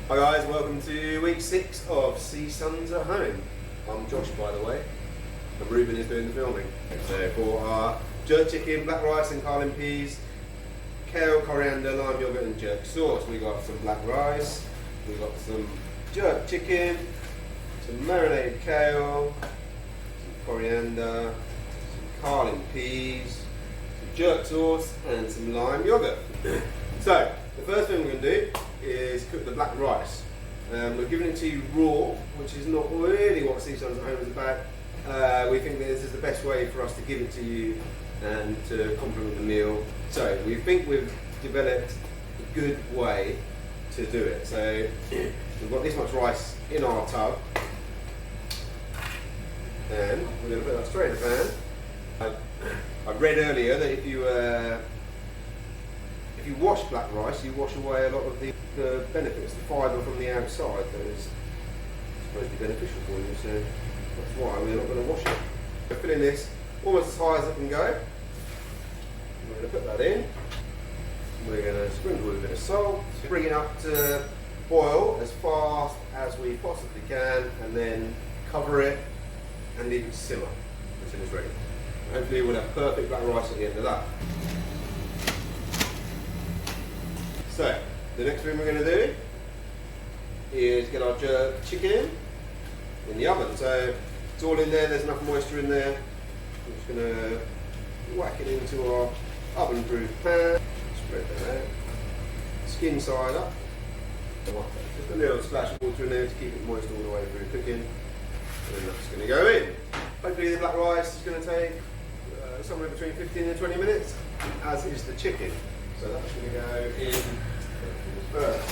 Hi guys, welcome to week 6 of CSONS at home. I'm Josh, by the way, and Ruben is doing the filming. So for our jerk chicken, black rice and carlin peas, kale, coriander, lime yoghurt and jerk sauce. We got some black rice, we got some jerk chicken, some marinated kale, some coriander, some carlin peas, some jerk sauce and some lime yoghurt. So the first thing we're going to do is cook the black rice. We're giving it to you raw, which is not really what CSONS at home is about. We think that this is the best way for us to give it to you and to complement the meal. So we think we've developed a good way to do it. So we've got this much rice in our tub, and we're going to put that straight in the pan. I read earlier that if you wash black rice, you wash away a lot of the benefits, the fibre from the outside that is supposed to be beneficial for you, so that's why we're not going to wash it. We're filling this almost as high as it can go. We're going to put that in. We're going to sprinkle with a bit of salt, bring it up to boil as fast as we possibly can, and then cover it and leave it to simmer until it's ready. Hopefully we'll have perfect black rice at the end of that. So, the next thing we're going to do is get our jerk chicken in the oven. So, it's all in there, there's enough moisture in there. I'm just going to whack it into our oven-proof pan, spread that out, skin side up. Just a little splash of water in there to keep it moist all the way through cooking. And then that's going to go in. Hopefully the black rice is going to take somewhere between 15 and 20 minutes, as is the chicken. So that's going to go in first.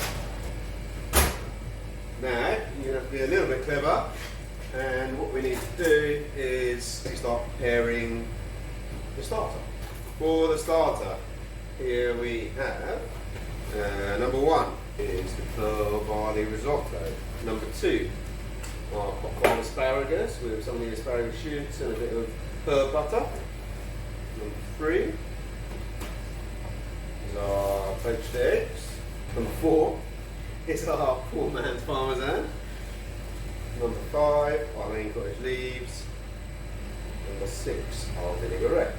Now, you're going to have to be a little bit clever, and what we need to do is start preparing the starter. For the starter, here we have number 1 is the pearl barley risotto. Number 2, our Quatt Farm asparagus with some of the asparagus shoots and a bit of herb butter. Number 3 is our poached eggs. Number 4 is our poor man's parmesan. Number 5, our main cottage leaves. Number 6, our vinaigrette.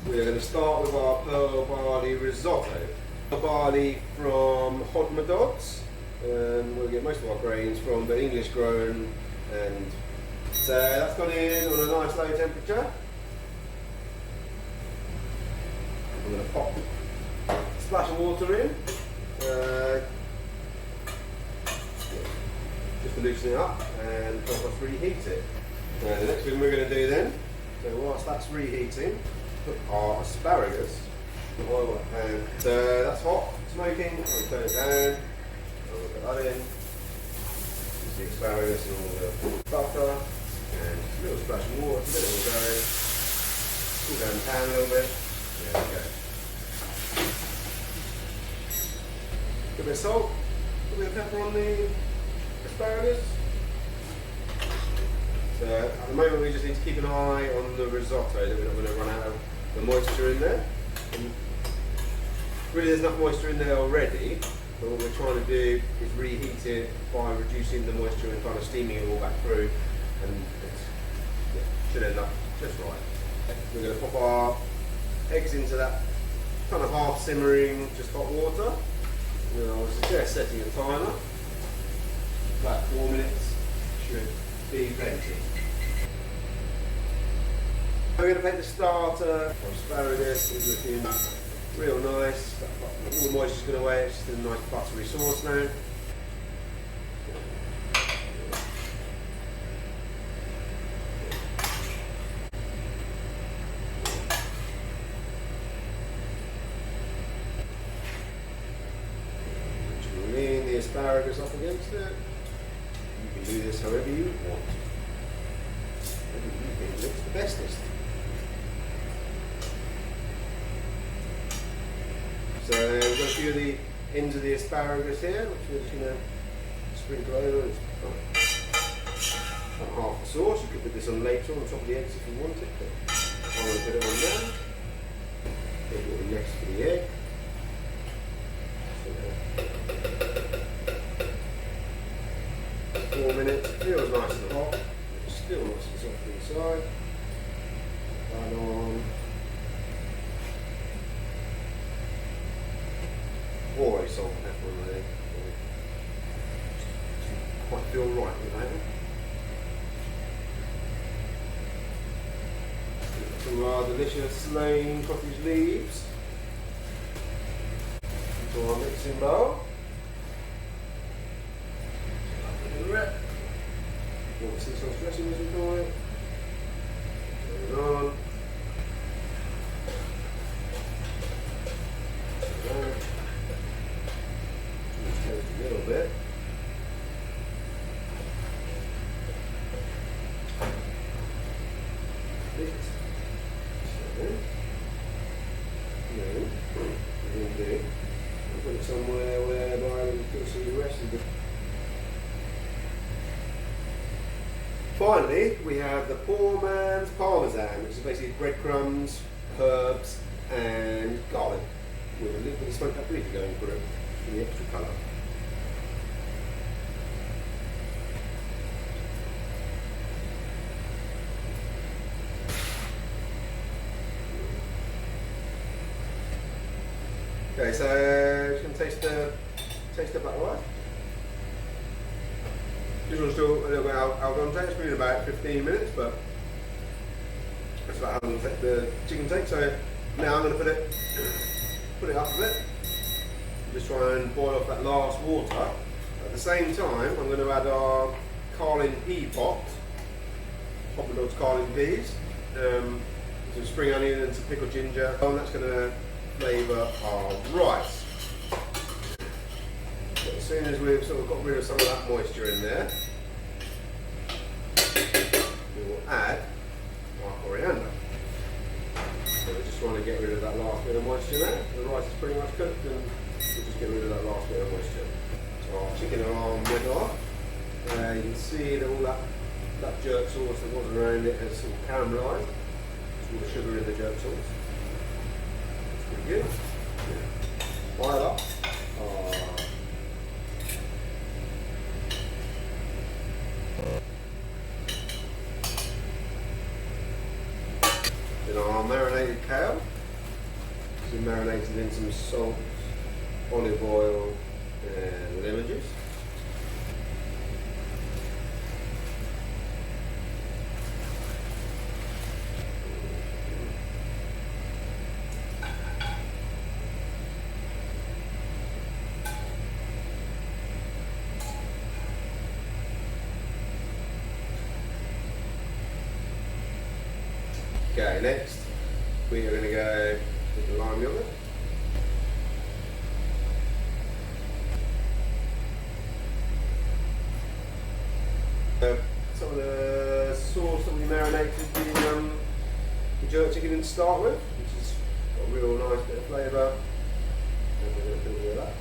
We're going to start with our pearl barley risotto. Barley from Hodmadods, and we'll get most of our grains from the English grown, and so that's gone in on a nice low temperature. I'm going to pop a splash of water in, just to loosen it up and help us reheat it. The next thing we're going to do then, so whilst that's reheating, put our asparagus in the oil pan. So that's hot, smoking, I'll turn it down, I'll put that in. Just the asparagus and all the butter, and just a little splash of water, so then it will go. Cool down the pan a little bit. There we go. A bit of salt, a bit of pepper on the asparagus. So at the moment we just need to keep an eye on the risotto that we're not going to run out of the moisture in there. And really there's enough moisture in there already, but what we're trying to do is reheat it by reducing the moisture and kind of steaming it all back through, and it should end up just right. We're going to pop our eggs into that kind of half simmering, just hot water. And I would suggest setting a timer. About 4 minutes should be plenty. We're going to take the starter. Our asparagus is looking real nice. All the moisture's gone away. It's just a nice buttery sauce now. Lean the asparagus up against it. You can do this however you want. However you think looks the bestest. So we've got a few of the ends of the asparagus here, which we're just going to sprinkle over. It's half the sauce. You could put this on later on top of the eggs if you wanted, but I'm going to put it on now. What we next for the egg. So, 4 minutes, feels nice and hot, it's still nice and soft inside. Add on. Always salt and pepper on the egg. Quite feel right with that. Some of our delicious slain cottage leaves into our mixing bowl. CSONS dressing as we call it. Turn it on. Just toast a little bit. Put it somewhere whereby we can see the rest of the. Finally, we have the poor man's parmesan, which is basically breadcrumbs, herbs, and garlic, with a little bit of smoked paprika going for it, for the extra colour. Okay, so just going to taste the black rice. This one's still a little bit al dente. It's been about 15 minutes, but that's about how long the chicken takes. So now I'm going to put it up a bit. Just try and boil off that last water. At the same time, I'm going to add our carlin pea pot, Papa Dog's carlin peas, some spring onion and some pickled ginger, and that's going to flavour our rice. But as soon as we've sort of got rid of some of that moisture in there, we will add our coriander. So we're just trying to get rid of that last bit of moisture there. The rice is pretty much cooked, and we'll just get rid of that last bit of moisture. So our chicken alarm went off. You can see that all that jerk sauce that wasn't around it has sort of caramelised. There's all the sugar in the jerk sauce. Pretty good. Fire up. Then our marinated kale. It's been marinated in some salt, olive oil, and lemon juice. Okay, next we are going to go with the lime yoghurt. Some of the sauce that we marinated the jerk chicken in to start with, which has got a real nice bit of flavour. And we're going to fill with that.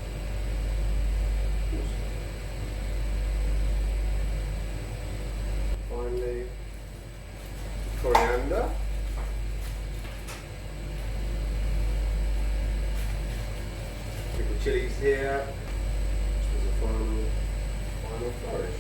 Finally, coriander. Chilies here, which was a final flourish.